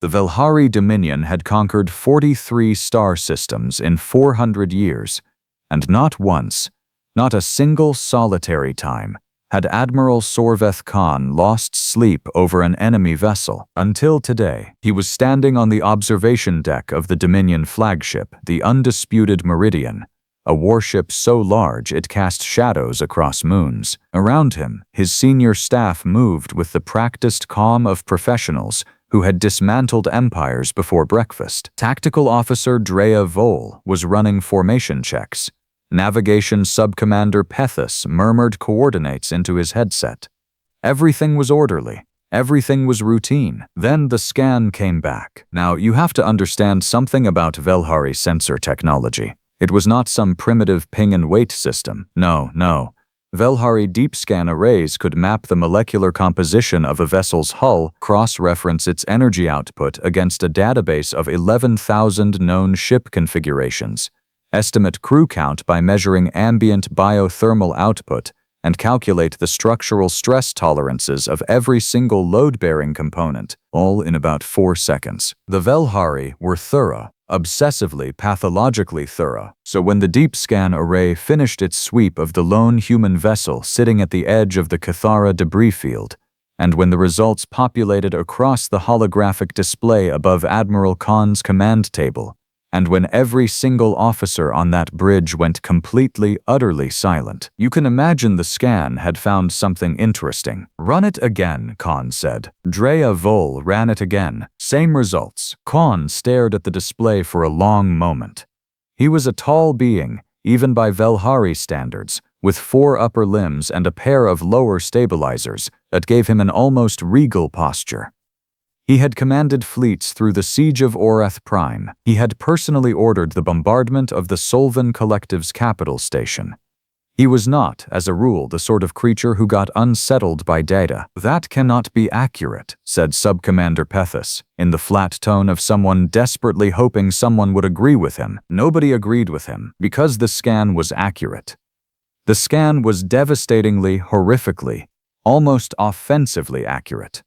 The Velhari Dominion had conquered 43 star systems in 400 years, and not once, not a single solitary time, had Admiral Sorveth Khan lost sleep over an enemy vessel. Until today, he was standing on the observation deck of the Dominion flagship, the Undisputed Meridian, a warship so large it cast shadows across moons. Around him, his senior staff moved with the practiced calm of professionals who had dismantled empires before breakfast. Tactical Officer Drea Vol was running formation checks. Navigation Subcommander Pethus murmured coordinates into his headset. Everything was orderly. Everything was routine. Then the scan came back. Now, you have to understand something about Velhari sensor technology. It was not some primitive ping and wait system. No. Velhari deep scan arrays could map the molecular composition of a vessel's hull, cross-reference its energy output against a database of 11,000 known ship configurations, estimate crew count by measuring ambient biothermal output, and calculate the structural stress tolerances of every single load-bearing component, all in about 4 seconds. The Velhari were thorough, obsessively, pathologically thorough. So when the deep scan array finished its sweep of the lone human vessel sitting at the edge of the Cathara debris field, and when the results populated across the holographic display above Admiral Khan's command table, and when every single officer on that bridge went completely, utterly silent, you can imagine the scan had found something interesting. "Run it again," Khan said. Drea Vol ran it again. Same results. Khan stared at the display for a long moment. He was a tall being, even by Velhari standards, with 4 upper limbs and a pair of lower stabilizers that gave him an almost regal posture. He had commanded fleets through the siege of Orath Prime. He had personally ordered the bombardment of the Solvan Collective's capital station. He was not, as a rule, the sort of creature who got unsettled by data. "That cannot be accurate," said Subcommander Pethus, in the flat tone of someone desperately hoping someone would agree with him. Nobody agreed with him, because the scan was accurate. The scan was devastatingly, horrifically, almost offensively accurate.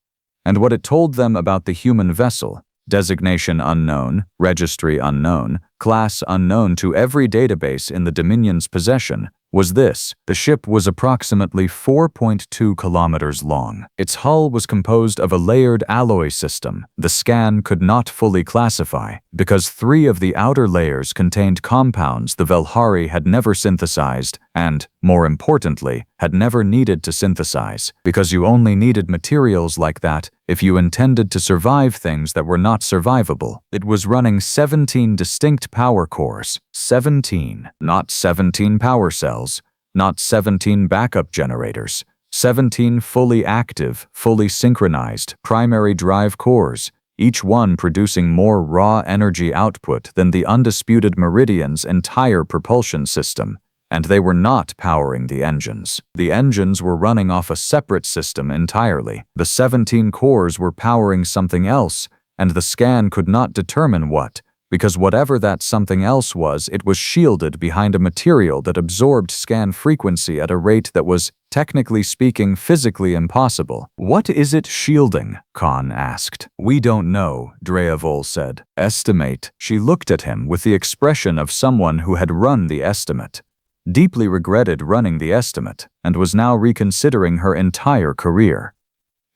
And what it told them about the human vessel, designation unknown, registry unknown, class unknown to every database in the Dominion's possession, was this: the ship was approximately 4.2 kilometers long. Its hull was composed of a layered alloy system the scan could not fully classify, because 3 of the outer layers contained compounds the Velhari had never synthesized and, more importantly, had never needed to synthesize, because you only needed materials like that if you intended to survive things that were not survivable. It was running 17 distinct power cores. 17, not 17 power cells, not 17 backup generators, 17 fully active, fully synchronized primary drive cores, each one producing more raw energy output than the Undisputed Meridian's entire propulsion system. And they were not powering the engines. The engines were running off a separate system entirely. The 17 cores were powering something else, and the scan could not determine what, because whatever that something else was, it was shielded behind a material that absorbed scan frequency at a rate that was, technically speaking, physically impossible. "What is it shielding?" Khan asked. "We don't know," Drea Vol said. "Estimate." She looked at him with the expression of someone who had run the estimate, deeply regretted running the estimate, and was now reconsidering her entire career.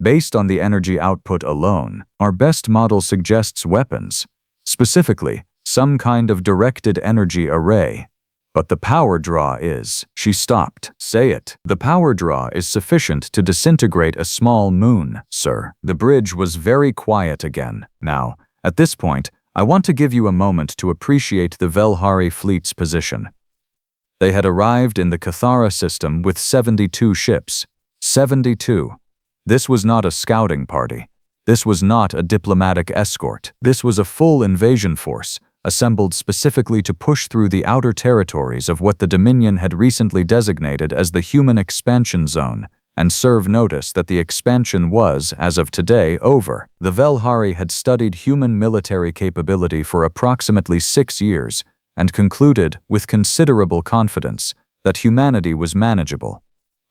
"Based on the energy output alone, our best model suggests weapons, specifically, some kind of directed energy array. But the power draw is..." She stopped. "Say it." "The power draw is sufficient to disintegrate a small moon, sir." The bridge was very quiet again. Now, at this point, I want to give you a moment to appreciate the Velhari fleet's position. They had arrived in the Cathara system with 72 ships. 72. This was not a scouting party. This was not a diplomatic escort. This was a full invasion force, assembled specifically to push through the outer territories of what the Dominion had recently designated as the Human Expansion Zone, and serve notice that the expansion was, as of today, over. The Velhari had studied human military capability for approximately 6 years, and concluded, with considerable confidence, that humanity was manageable.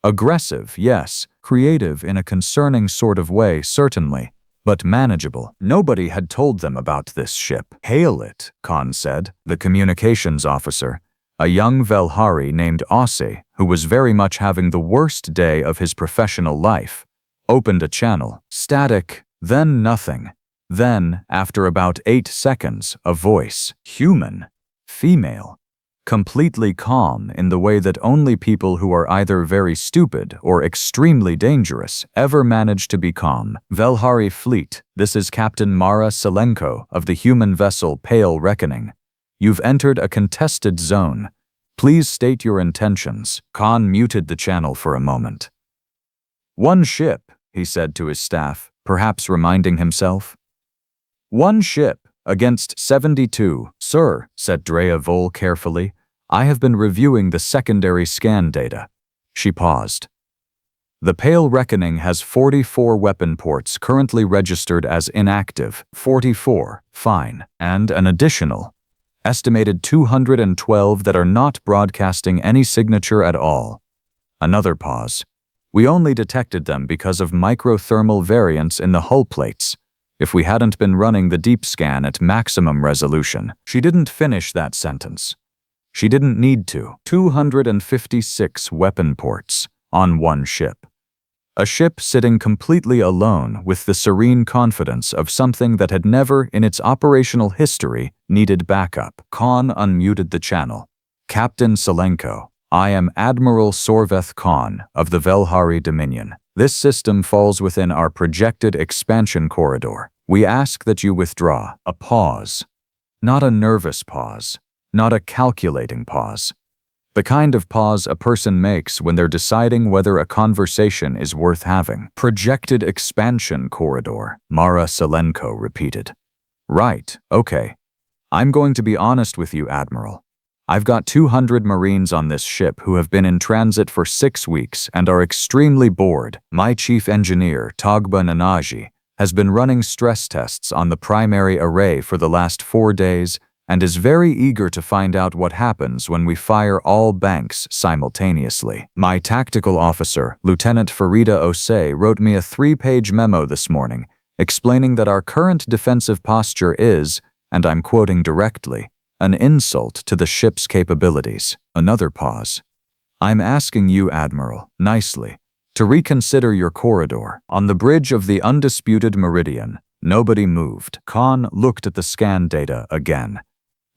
Aggressive, yes. Creative in a concerning sort of way, certainly. but manageable. Nobody had told them about this ship. "Hail it," Khan said. The communications officer, a young Velhari named Ose, who was very much having the worst day of his professional life, opened a channel. Static, then nothing. Then, after about 8 seconds, a voice. Human. Female. Completely calm in the way that only people who are either very stupid or extremely dangerous ever manage to be calm. "Velhari Fleet, this is Captain Mara Selenko of the human vessel Pale Reckoning. You've entered a contested zone. Please state your intentions." Khan muted the channel for a moment. "One ship," he said to his staff, perhaps reminding himself. "One ship against 72, sir," said Drea Vol carefully. "I have been reviewing the secondary scan data." She paused. "The Pale Reckoning has 44 weapon ports currently registered as inactive, 44, fine, and an additional, estimated 212 that are not broadcasting any signature at all." Another pause. "We only detected them because of microthermal variants in the hull plates. If we hadn't been running the deep scan at maximum resolution." She didn't finish that sentence. She didn't need to. 256 weapon ports on one ship. A ship sitting completely alone with the serene confidence of something that had never, in its operational history, needed backup. Khan unmuted the channel. "Captain Selenko, I am Admiral Sorveth Khan of the Velhari Dominion. This system falls within our projected expansion corridor. We ask that you withdraw." A pause. Not a nervous pause. Not a calculating pause. The kind of pause a person makes when they're deciding whether a conversation is worth having. "Projected expansion corridor," Mara Selenko repeated. "Right, okay. I'm going to be honest with you, Admiral. I've got 200 Marines on this ship who have been in transit for 6 weeks and are extremely bored. My chief engineer, Togba Nanaji, has been running stress tests on the primary array for the last 4 days and is very eager to find out what happens when we fire all banks simultaneously. My tactical officer, Lieutenant Farida Osei, wrote me a 3-page memo this morning explaining that our current defensive posture is, and I'm quoting directly, an insult to the ship's capabilities." Another pause. "I'm asking you, Admiral, nicely, to reconsider your corridor." On the bridge of the undisputed meridian, nobody moved. Khan looked at the scan data again.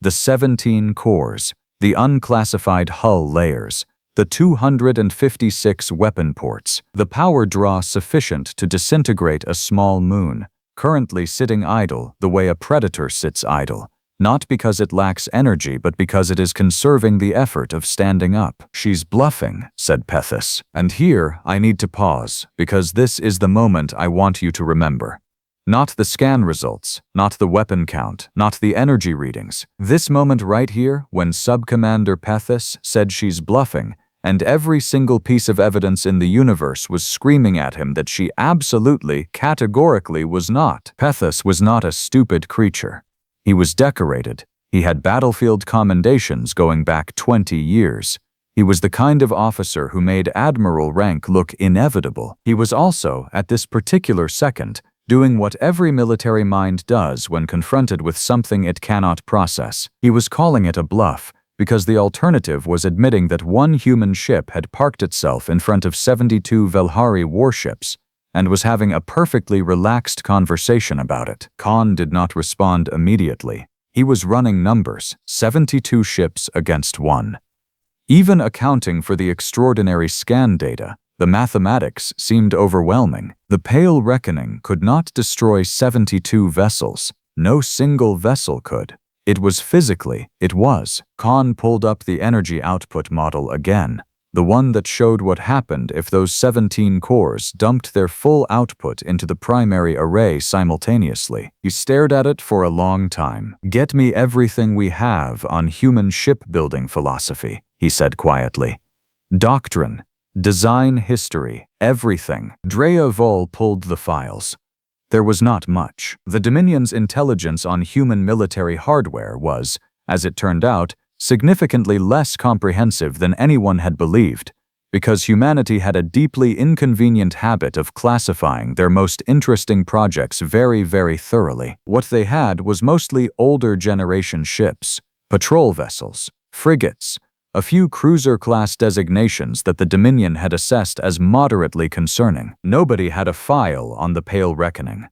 The 17 cores, the unclassified hull layers, the 256 weapon ports, the power draw sufficient to disintegrate a small moon, currently sitting idle the way a predator sits idle. Not because it lacks energy, but because it is conserving the effort of standing up. "She's bluffing," said Pethys. "And here I need to pause, because this is the moment I want you to remember. Not the scan results, not the weapon count, not the energy readings. This moment right here, when Sub-Commander Pethys said she's bluffing, and every single piece of evidence in the universe was screaming at him that she absolutely, categorically was not. Pethys was not a stupid creature. He was decorated. He had battlefield commendations going back 20 years. He was the kind of officer who made admiral rank look inevitable. He was also, at this particular second, doing what every military mind does when confronted with something it cannot process. He was calling it a bluff, because the alternative was admitting that one human ship had parked itself in front of 72 Velhari warships, and was having a perfectly relaxed conversation about it. Khan did not respond immediately. He was running numbers, 72 ships against 1. Even accounting for the extraordinary scan data, the mathematics seemed overwhelming. The Pale Reckoning could not destroy 72 vessels. No single vessel could. It was physically, it was. Khan pulled up the energy output model again. The one that showed what happened if those 17 cores dumped their full output into the primary array simultaneously. He stared at it for a long time. "Get me everything we have on human shipbuilding philosophy," he said quietly. "Doctrine, design history, everything." Drea Vol pulled the files. There was not much. The Dominion's intelligence on human military hardware was, as it turned out, significantly less comprehensive than anyone had believed. because humanity had a deeply inconvenient habit of classifying their most interesting projects very, very thoroughly. What they had was mostly older generation ships, patrol vessels, frigates, a few cruiser-class designations that the Dominion had assessed as moderately concerning. Nobody had a file on the Pale Reckoning.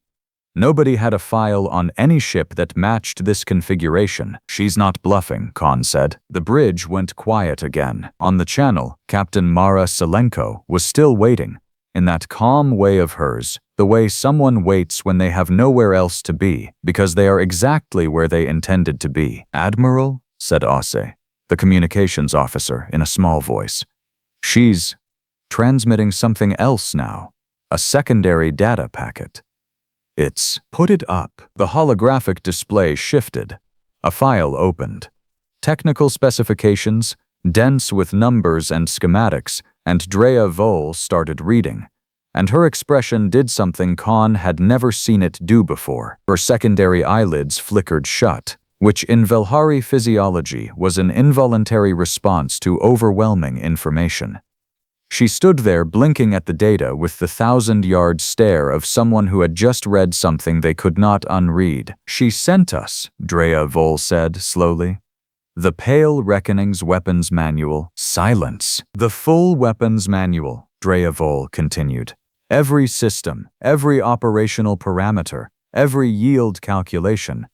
Nobody had a file on any ship that matched this configuration. "She's not bluffing," Khan said. The bridge went quiet again. On the channel, Captain Mara Selenko was still waiting, in that calm way of hers, the way someone waits when they have nowhere else to be, because they are exactly where they intended to be. "Admiral," said Ase, the communications officer, in a small voice. "She's transmitting something else now, a secondary data packet. It's put it up." The holographic display shifted. A file opened. Technical specifications, dense with numbers and schematics, and Drea Vole started reading. And her expression did something Khan had never seen it do before. Her secondary eyelids flickered shut, which in Velhari physiology was an involuntary response to overwhelming information. She stood there blinking at the data with the 1,000-yard stare of someone who had just read something they could not unread. "She sent us," Drea Vole said slowly. "The Pale Reckoning's weapons manual." "Silence." "The full weapons manual," Drea Vole continued. "Every system, every operational parameter, every yield calculation."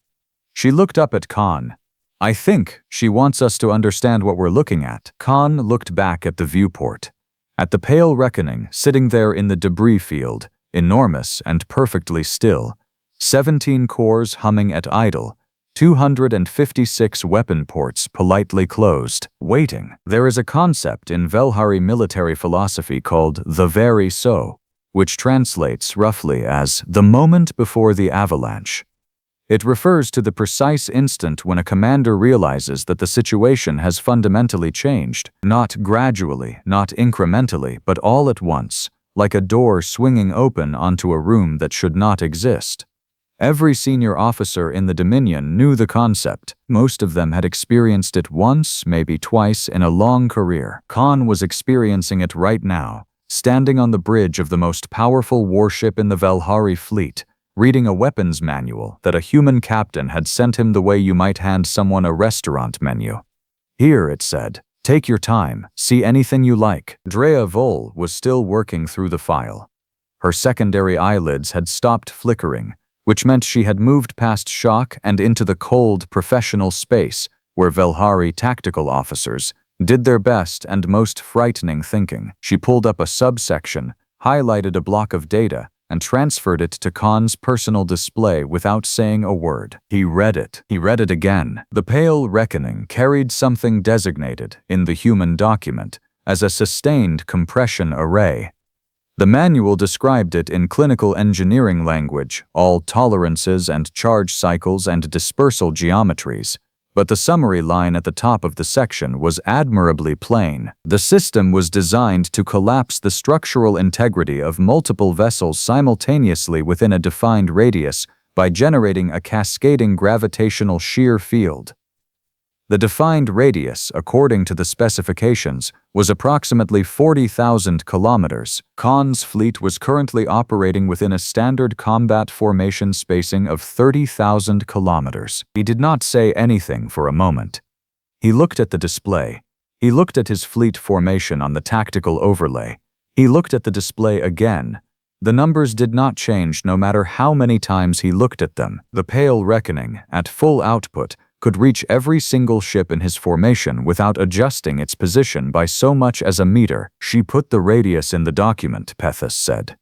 She looked up at Khan. "I think she wants us to understand what we're looking at." Khan looked back at the viewport. At the Pale Reckoning, sitting there in the debris field, enormous and perfectly still, 17 cores humming at idle, 256 weapon ports politely closed, waiting. There is a concept in Velhari military philosophy called the very so, which translates roughly as the moment before the avalanche. It refers to the precise instant when a commander realizes that the situation has fundamentally changed, not gradually, not incrementally, but all at once, like a door swinging open onto a room that should not exist. Every senior officer in the Dominion knew the concept. Most of them had experienced it once, maybe twice, in a long career. Khan was experiencing it right now, standing on the bridge of the most powerful warship in the Velhari fleet, reading a weapons manual that a human captain had sent him the way you might hand someone a restaurant menu. "Here," it said, "take your time, see anything you like." Drea Vole was still working through the file. Her secondary eyelids had stopped flickering, which meant she had moved past shock and into the cold, professional space where Velhari tactical officers did their best and most frightening thinking. She pulled up a subsection, highlighted a block of data, and transferred it to Khan's personal display without saying a word. He read it. He read it again. The Pale Reckoning carried something designated, in the human document, as a sustained compression array. The manual described it in clinical engineering language, all tolerances and charge cycles and dispersal geometries, but the summary line at the top of the section was admirably plain. The system was designed to collapse the structural integrity of multiple vessels simultaneously within a defined radius by generating a cascading gravitational shear field. The defined radius, according to the specifications, was approximately 40,000 kilometers. Khan's fleet was currently operating within a standard combat formation spacing of 30,000 kilometers. He did not say anything for a moment. He looked at the display. He looked at his fleet formation on the tactical overlay. He looked at the display again. The numbers did not change no matter how many times he looked at them. The Pale Reckoning, at full output, could reach every single ship in his formation without adjusting its position by so much as a meter. "She put the radius in the document," Pethus said.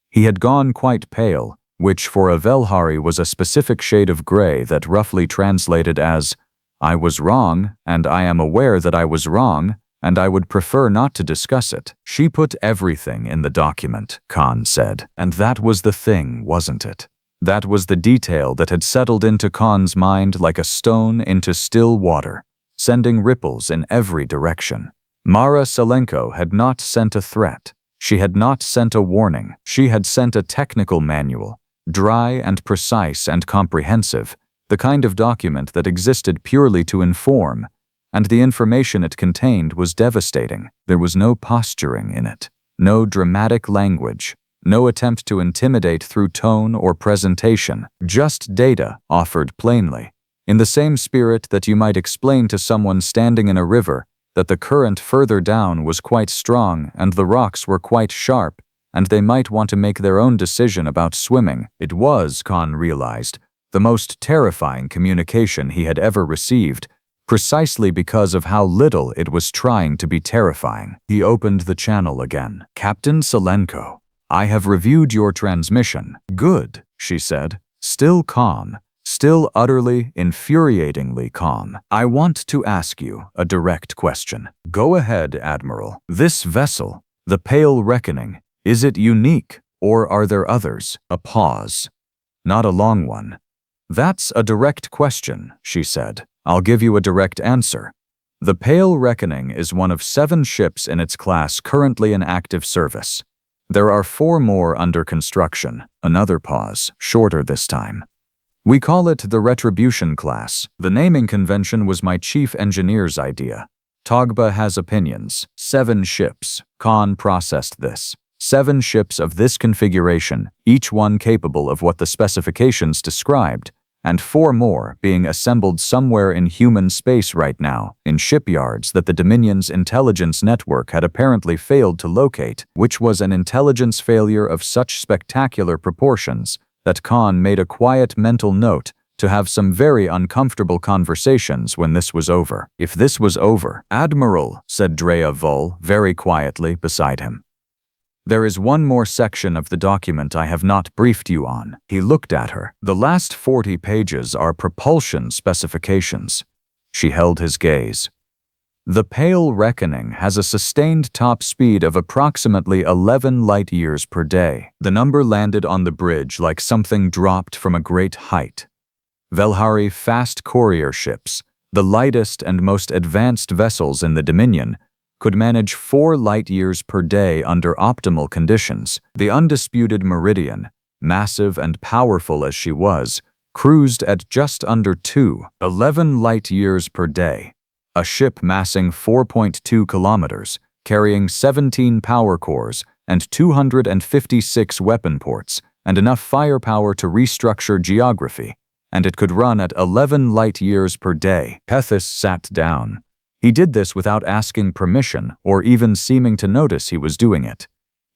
He had gone quite pale, which for a Velhari was a specific shade of gray that roughly translated as, "I was wrong, and I am aware that I was wrong, and I would prefer not to discuss it." "She put everything in the document," Khan said. And that was the thing, wasn't it? That was the detail that had settled into Khan's mind like a stone into still water, sending ripples in every direction. Mara Selenko had not sent a threat. She had not sent a warning. She had sent a technical manual, dry and precise and comprehensive, the kind of document that existed purely to inform, and the information it contained was devastating. There was no posturing in it, no dramatic language, no attempt to intimidate through tone or presentation, just data offered plainly, in the same spirit that you might explain to someone standing in a river that the current further down was quite strong and the rocks were quite sharp, and they might want to make their own decision about swimming. It was, Khan realized, the most terrifying communication he had ever received, precisely because of how little it was trying to be terrifying. He opened the channel again. "Captain Selenko, I have reviewed your transmission." "Good," she said, still calm, still utterly, infuriatingly calm. "I want to ask you a direct question." "Go ahead, Admiral. This vessel, the Pale Reckoning, is it unique, or are there others?" A pause. Not a long one. "That's a direct question," she said. "I'll give you a direct answer. The Pale Reckoning is one of 7 ships in its class currently in active service. There are 4 more under construction." Another pause, shorter this time. "We call it the Retribution class. The naming convention was my chief engineer's idea. Togba has opinions. 7 ships. Khan processed this. 7 ships of this configuration, each one capable of what the specifications described, and 4 more being assembled somewhere in human space right now, in shipyards that the Dominion's intelligence network had apparently failed to locate, which was an intelligence failure of such spectacular proportions that Khan made a quiet mental note to have some very uncomfortable conversations when this was over. If this was over, "Admiral," said Drea Vull very quietly beside him, "there is one more section of the document I have not briefed you on." He looked at her. "The last 40 pages are propulsion specifications." She held his gaze. "The Pale Reckoning has a sustained top speed of approximately 11 light-years per day." The number landed on the bridge like something dropped from a great height. Velhari fast courier ships, the lightest and most advanced vessels in the Dominion, could manage 4 light-years per day under optimal conditions. The undisputed Meridian, massive and powerful as she was, cruised at just under 11 light-years per day. A ship massing 4.2 kilometers, carrying 17 power cores and 256 weapon ports, and enough firepower to restructure geography, and it could run at 11 light-years per day. Pethys sat down. He did this without asking permission or even seeming to notice he was doing it.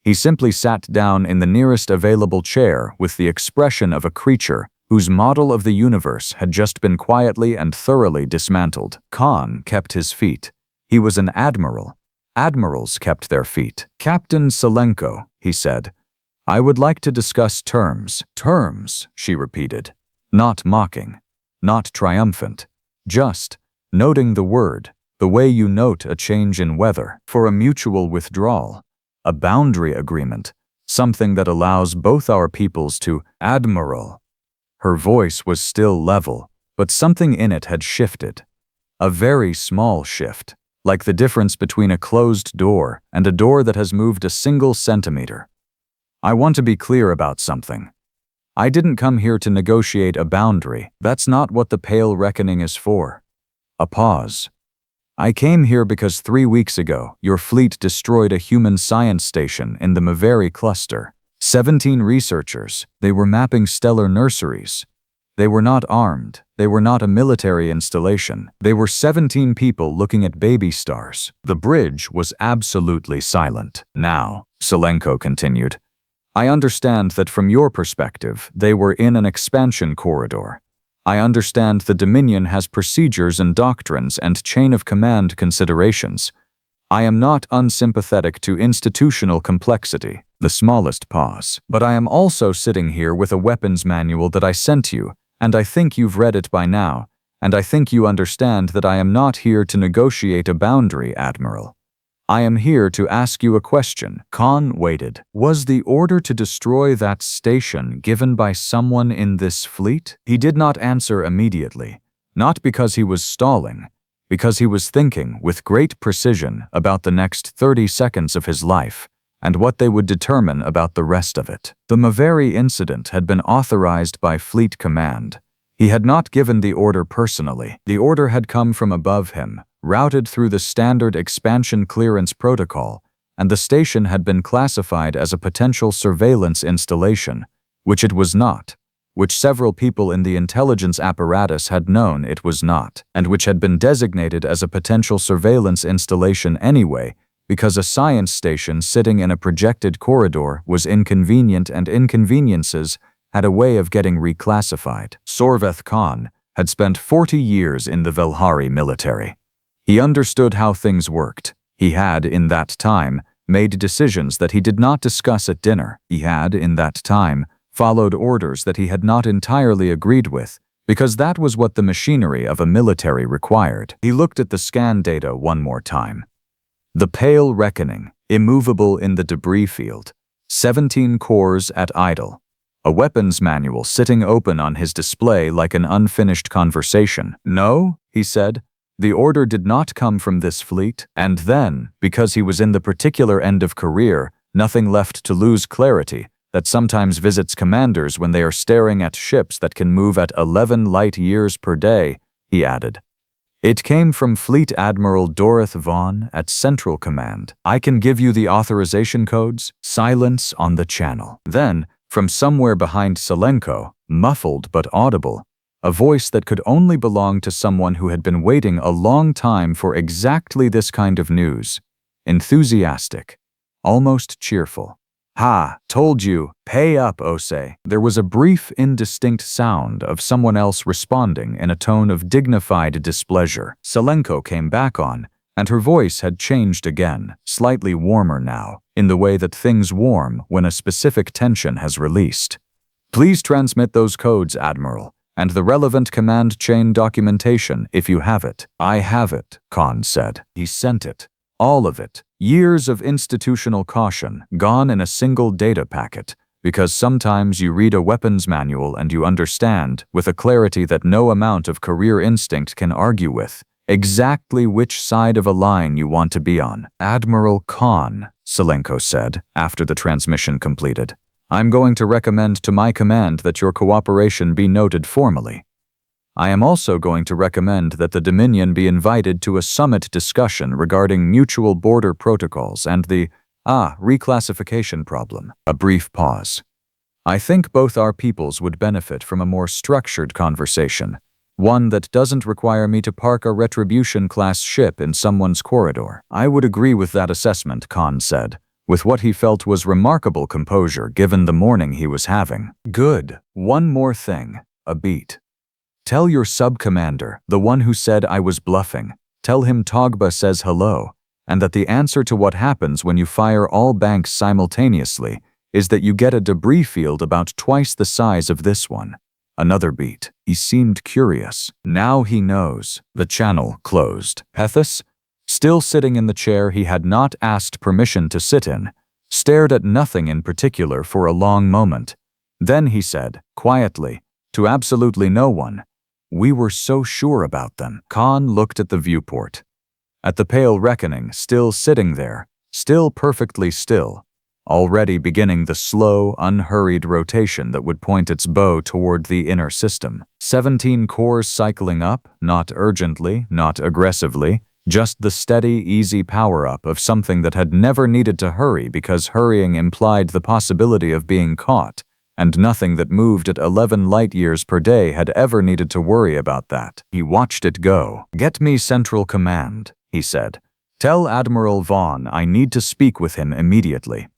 He simply sat down in the nearest available chair with the expression of a creature whose model of the universe had just been quietly and thoroughly dismantled. Khan kept his feet. He was an admiral. Admirals kept their feet. "Captain Selenko," he said, "I would like to discuss terms." "Terms," she repeated, not mocking, not triumphant, just noting the word, the way you note a change in weather. "For a mutual withdrawal, a boundary agreement, something that allows both our peoples to..." "Admiral." Her voice was still level, but something in it had shifted. A very small shift, like the difference between a closed door and a door that has moved a single centimeter. "I want to be clear about something. I didn't come here to negotiate a boundary. That's not what the Pale Reckoning is for." A pause. "I came here because 3 weeks ago, your fleet destroyed a human science station in the Maveri cluster. 17 researchers. They were mapping stellar nurseries. They were not armed. They were not a military installation. They were 17 people looking at baby stars." The bridge was absolutely silent. "Now," Selenko continued, "I understand that from your perspective, they were in an expansion corridor. I understand the Dominion has procedures and doctrines and chain of command considerations. I am not unsympathetic to institutional complexity." The smallest pause. "But I am also sitting here with a weapons manual that I sent you, and I think you've read it by now, and I think you understand that I am not here to negotiate a boundary, Admiral. I am here to ask you a question." Khan waited. Was the order to destroy that station given by someone in this fleet? He did not answer immediately, not because he was stalling, because he was thinking with great precision about the next 30 seconds of his life, and what they would determine about the rest of it. The Maveri incident had been authorized by Fleet Command. He had not given the order personally. The order had come from above him, routed through the standard expansion clearance protocol, and the station had been classified as a potential surveillance installation, which it was not, which several people in the intelligence apparatus had known it was not, and which had been designated as a potential surveillance installation anyway, because a science station sitting in a projected corridor was inconvenient and inconveniences had a way of getting reclassified. Sorveth Khan had spent 40 years in the Velhari military. He understood how things worked. He had, in that time, made decisions that he did not discuss at dinner. He had, in that time, followed orders that he had not entirely agreed with, because that was what the machinery of a military required. He looked at the scan data one more time. The Pale Reckoning, immovable in the debris field. 17 cores at idle. A weapons manual sitting open on his display like an unfinished conversation. "No," he said. "The order did not come from this fleet." And then, because he was in the particular end of career, nothing left to lose clarity, that sometimes visits commanders when they are staring at ships that can move at 11 light years per day, he added. "It came from Fleet Admiral Dorothy Vaughn at Central Command. I can give you the authorization codes." Silence on the channel. Then, from somewhere behind Selenko, muffled but audible, a voice that could only belong to someone who had been waiting a long time for exactly this kind of news. Enthusiastic, almost cheerful. "Ha, told you, pay up, Ose." There was a brief, indistinct sound of someone else responding in a tone of dignified displeasure. Selenko came back on, and her voice had changed again, slightly warmer now, in the way that things warm when a specific tension has released. "Please transmit those codes, Admiral, and the relevant command chain documentation if you have it." "I have it," Khan said. He sent it. All of it. Years of institutional caution, gone in a single data packet, because sometimes you read a weapons manual and you understand, with a clarity that no amount of career instinct can argue with, exactly which side of a line you want to be on. "Admiral Khan," Selenko said, after the transmission completed, "I'm going to recommend to my command that your cooperation be noted formally. I am also going to recommend that the Dominion be invited to a summit discussion regarding mutual border protocols and the, reclassification problem." A brief pause. "I think both our peoples would benefit from a more structured conversation, one that doesn't require me to park a Retribution-class ship in someone's corridor." "I would agree with that assessment," Khan said, with what he felt was remarkable composure given the morning he was having. "Good. One more thing. A beat. Tell your sub-commander, the one who said I was bluffing, tell him Togba says hello, and that the answer to what happens when you fire all banks simultaneously is that you get a debris field about twice the size of this one." Another beat. He seemed curious. Now he knows. The channel closed. Pethus, still sitting in the chair he had not asked permission to sit in, stared at nothing in particular for a long moment. Then he said, quietly, to absolutely no one, "We were so sure about them." Khan looked at the viewport. At the Pale Reckoning, still sitting there, still perfectly still, already beginning the slow, unhurried rotation that would point its bow toward the inner system. 17 cores cycling up, not urgently, not aggressively, just the steady, easy power-up of something that had never needed to hurry because hurrying implied the possibility of being caught, and nothing that moved at 11 light-years per day had ever needed to worry about that. He watched it go. "Get me Central Command," he said. "Tell Admiral Vaughn I need to speak with him immediately."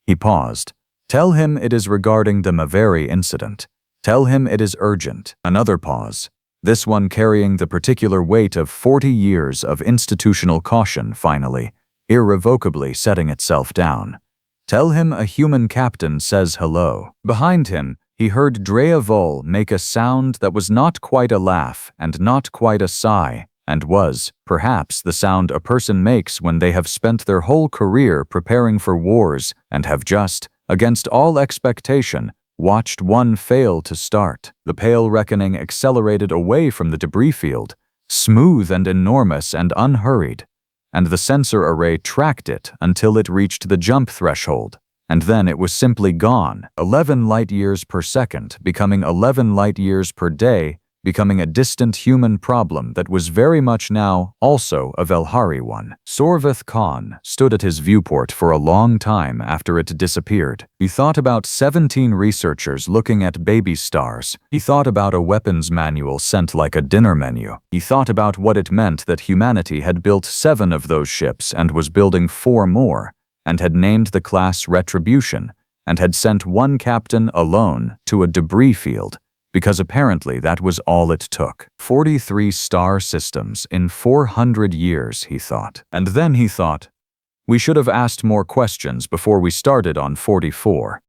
He paused. "Tell him it is regarding the Maveri incident. Tell him it is urgent." Another pause. This one carrying the particular weight of 40 years of institutional caution finally, irrevocably setting itself down. "Tell him a human captain says hello." Behind him, he heard Drea Vol make a sound that was not quite a laugh and not quite a sigh, and was, perhaps, the sound a person makes when they have spent their whole career preparing for wars and have just, against all expectation, watched one fail to start. The Pale Reckoning accelerated away from the debris field, smooth and enormous and unhurried, and the sensor array tracked it until it reached the jump threshold, and then it was simply gone. 11 light-years per second becoming 11 light-years per day becoming a distant human problem that was very much now also a Velhari one. Sorveth Khan stood at his viewport for a long time after it disappeared. He thought about 17 researchers looking at baby stars. He thought about a weapons manual sent like a dinner menu. He thought about what it meant that humanity had built 7 of those ships and was building 4 more, and had named the class Retribution, and had sent one captain alone to a debris field, because apparently that was all it took. 43 star systems in 400 years, he thought. And then he thought, we should have asked more questions before we started on 44.